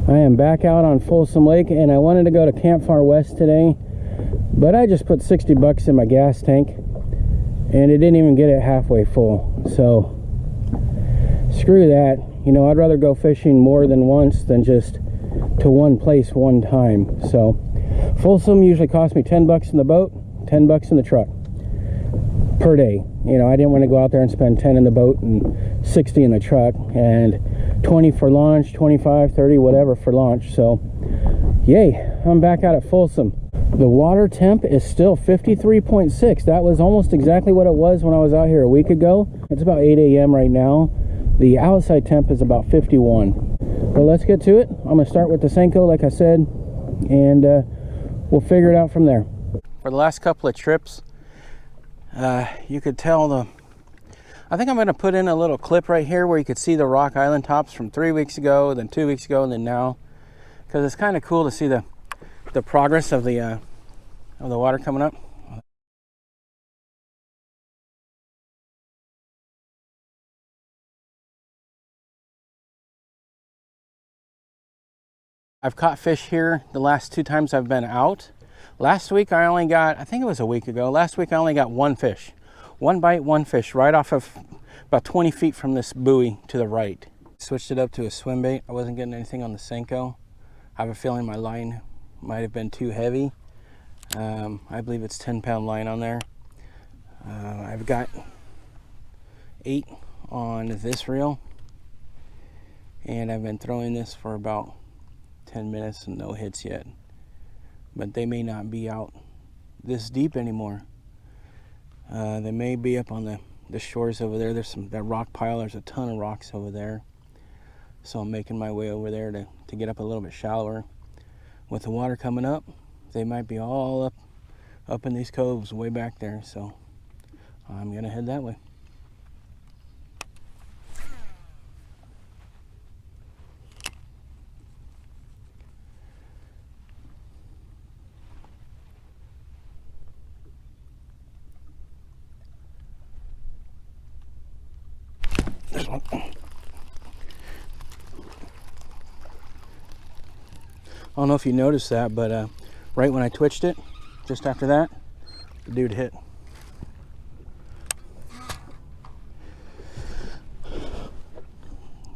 I am back out on Folsom Lake, and I wanted to go to Camp Far West today, but I just put 60 bucks in my gas tank and it didn't even get it halfway full. So screw that. You know, I'd rather go fishing more than once than just to one place one time. So Folsom usually costs me 10 bucks in the boat, 10 bucks in the truck per day. You know, I didn't want to go out there and spend 10 in the boat and 60 in the truck, and 20 for launch, 25, 30, whatever for launch. So yay, I'm back out at Folsom. The water temp is still 53.6. That was almost exactly what it was when I was out here a week ago. It's about 8 a.m. right now. The outside temp is about 51. Well, let's get to it. I'm gonna start with the Senko, like I said, and we'll figure it out from there. For the last couple of trips, you could tell I think I'm going to put in a little clip right here where you could see the rock island tops from 3 weeks ago, then 2 weeks ago, and then now, because it's kind of cool to see the progress of the water coming up. I've caught fish here the last 2 times I've been out. Last week I only got, I think it was a week ago, last week I only got one fish. One bite, one fish, right off of about 20 feet from this buoy to the right. Switched it up to a swim bait. I wasn't getting anything on the Senko. I have a feeling my line might have been too heavy. I believe it's 10-pound line on there. I've got 8 on this reel, and I've been throwing this for about 10 minutes and no hits yet. But they may not be out this deep anymore. They may be up on the shores over there. There's that rock pile. There's a ton of rocks over there. So I'm making my way over there to get up a little bit shallower. With the water coming up, they might be all up in these coves way back there. So I'm gonna head that way. There's one. I don't know if you noticed that, but right when I twitched it, just after that, the dude hit.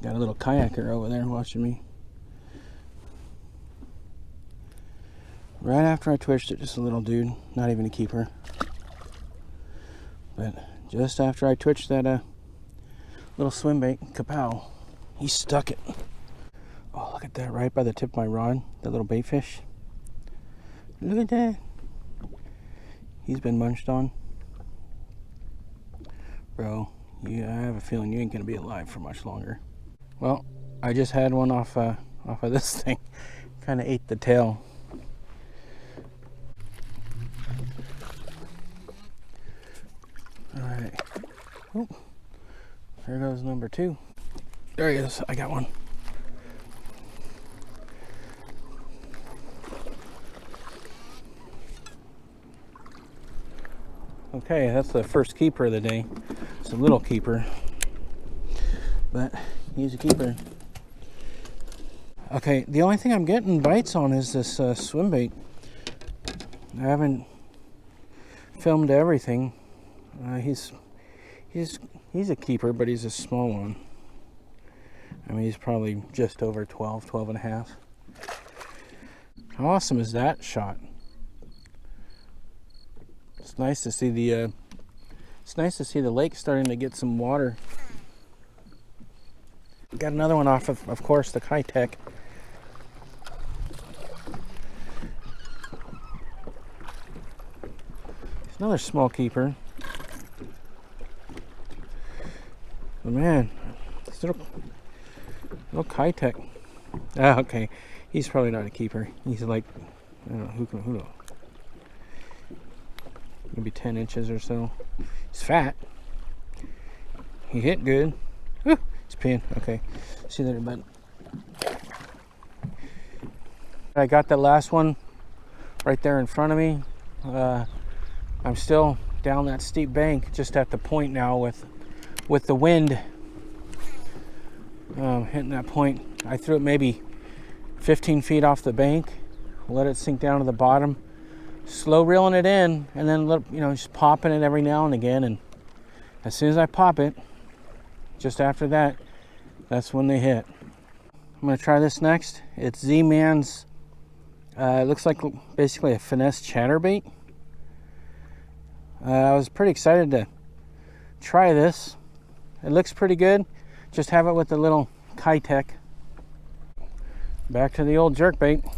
Got a little kayaker over there watching me. Right after I twitched it, just a little dude, not even a keeper. But just after I twitched that little swim bait, kapow, he stuck it. Oh, look at that, right by the tip of my rod, that little bait fish. Look at that. He's been munched on. Bro, I have a feeling you ain't gonna be alive for much longer. Well, I just had one off of this thing. Kind of ate the tail. All right. Oh, there goes number 2. There he is. I got one. Okay, that's the first keeper of the day. It's a little keeper, but he's a keeper. Okay, the only thing I'm getting bites on is this swim bait. I haven't filmed everything. He's a keeper, but he's a small one. I mean, he's probably just over 12 and a half. How awesome is that shot? It's nice to see the lake starting to get some water. Got another one off of course, the Keitech. It's another small keeper. But man, this little Keitech. Ah, okay. He's probably not a keeper. He's like, I don't know, who knows? Maybe 10 inches or so. He's fat. He hit good. Whew, he's peeing. Okay. See you later, bud. I got that last one right there in front of me. I'm still down that steep bank, just at the point now with the wind hitting that point. I threw it maybe 15 feet off the bank, let it sink down to the bottom, slow reeling it in, and then just popping it every now and again. And as soon as I pop it, just after that, that's when they hit. I'm gonna try this next. It's Z-Man's, it looks like basically a finesse chatterbait. I was pretty excited to try this. It looks pretty good. Just have it with the little Keitech. Back to the old jerkbait.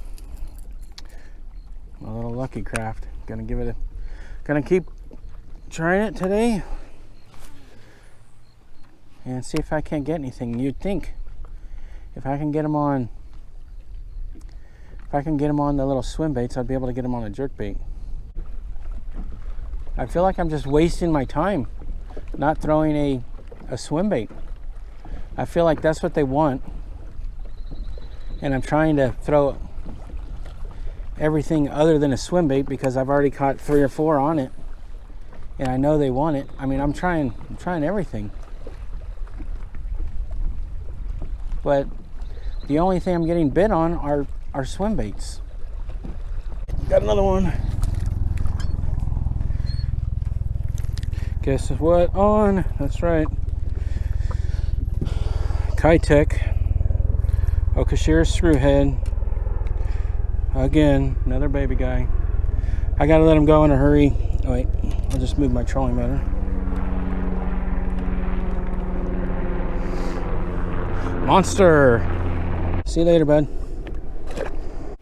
My little Lucky Craft. Gonna keep trying it today and see if I can't get anything. You'd think if I can get them on the little swim baits, I'd be able to get them on a jerkbait. I feel like I'm just wasting my time not throwing a swim bait. I feel like that's what they want, and I'm trying to throw everything other than a swim bait because I've already caught 3 or 4 on it, and I know they want it. I mean, I'm trying everything, but the only thing I'm getting bit on are swim baits. Got another one. Guess what on? That's right. Keitech Okashira screwhead. Again, another baby guy. I gotta let him go in a hurry. Oh, wait, I'll just move my trolling motor. Monster! See you later, bud.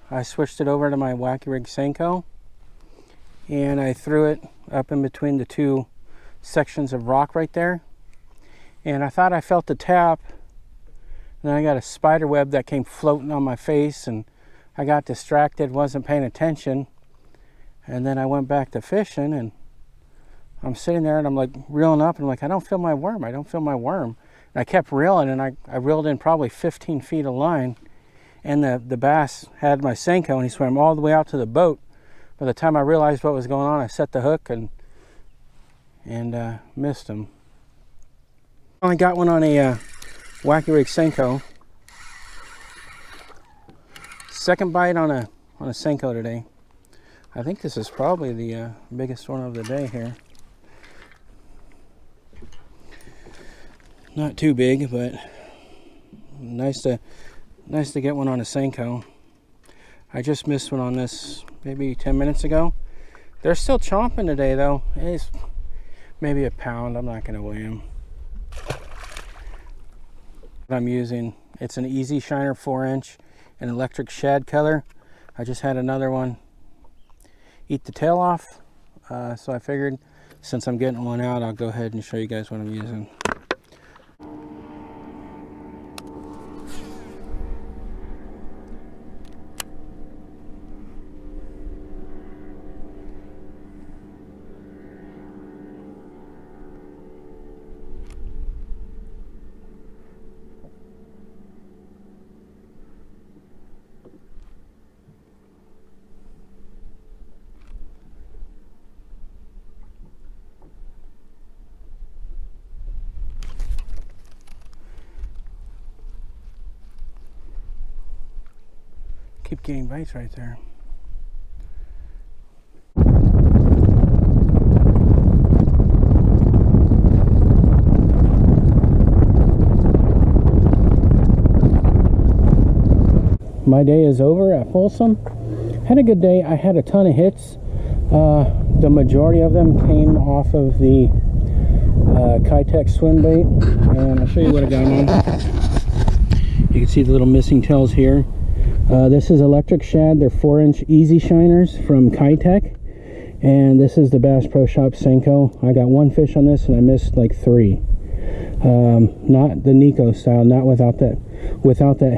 I switched it over to my Whacky Senko, and I threw it up in between the 2 sections of rock right there, and I thought I felt the tap, and then I got a spider web that came floating on my face, and I got distracted, wasn't paying attention, and then I went back to fishing, and I'm sitting there and I'm like reeling up, and I'm like, I don't feel my worm, I don't feel my worm. And I kept reeling, and I reeled in probably 15 feet of line, and the bass had my Senko, and he swam all the way out to the boat. By the time I realized what was going on, I set the hook and missed him. I only got one on a Whacky Senko. Second bite on a Senko today. I think this is probably the biggest one of the day here. Not too big, but nice to get one on a Senko. I just missed one on this maybe 10 minutes ago. They're still chomping today though. It's maybe a pound. I'm not gonna weigh them. What I'm using, it's an Easy Shiner 4-inch, an electric shad color. I just had another one eat the tail off, so I figured since I'm getting one out, I'll go ahead and show you guys what I'm using. Keep getting bites right there. My day is over at Folsom. Had a good day. I had a ton of hits. The majority of them came off of the Keitech swim bait, and I'll show you what I got on. You can see the little missing tails here. This is electric shad. They're 4-inch Easy Shiners from Keitech, and this is the Bass Pro Shop Senko. I got 1 fish on this, and I missed like 3. Not the Nico style, not without that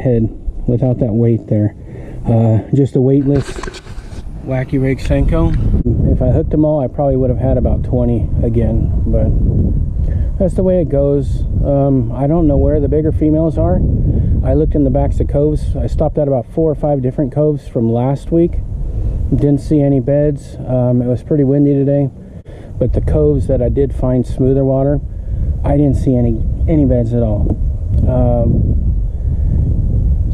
head, without that weight there. Just a weightless Whacky Senko. If I hooked them all, I probably would have had about 20 again, but that's the way it goes. I don't know where the bigger females are. I looked in the backs of coves. I stopped at about 4 or 5 different coves from last week. Didn't see any beds. It was pretty windy today, but the coves that I did find smoother water, I didn't see any beds at all.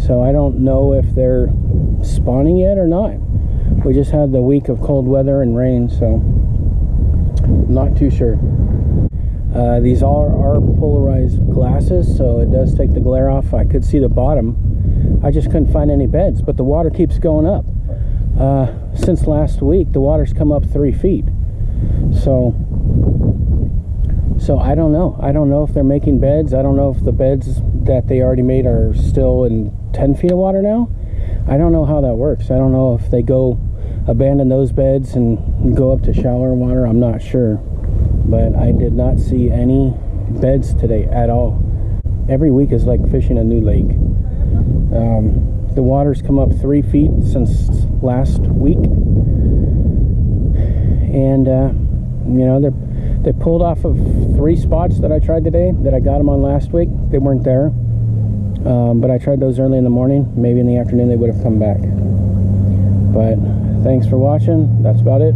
So I don't know if they're spawning yet or not. We just had the week of cold weather and rain, so not too sure. These are polarized glasses, so it does take the glare off. I could see the bottom. I just couldn't find any beds, but the water keeps going up. Since last week, the water's come up 3 feet. So I don't know. I don't know if they're making beds. I don't know if the beds that they already made are still in 10 feet of water now. I don't know how that works. I don't know if they go abandon those beds and go up to shallower water. I'm not sure. But I did not see any beds today at all. Every week is like fishing a new lake. The water's come up 3 feet since last week. And, you know, they pulled off of 3 spots that I tried today that I got them on last week. They weren't there. But I tried those early in the morning. Maybe in the afternoon they would have come back. But thanks for watching. That's about it.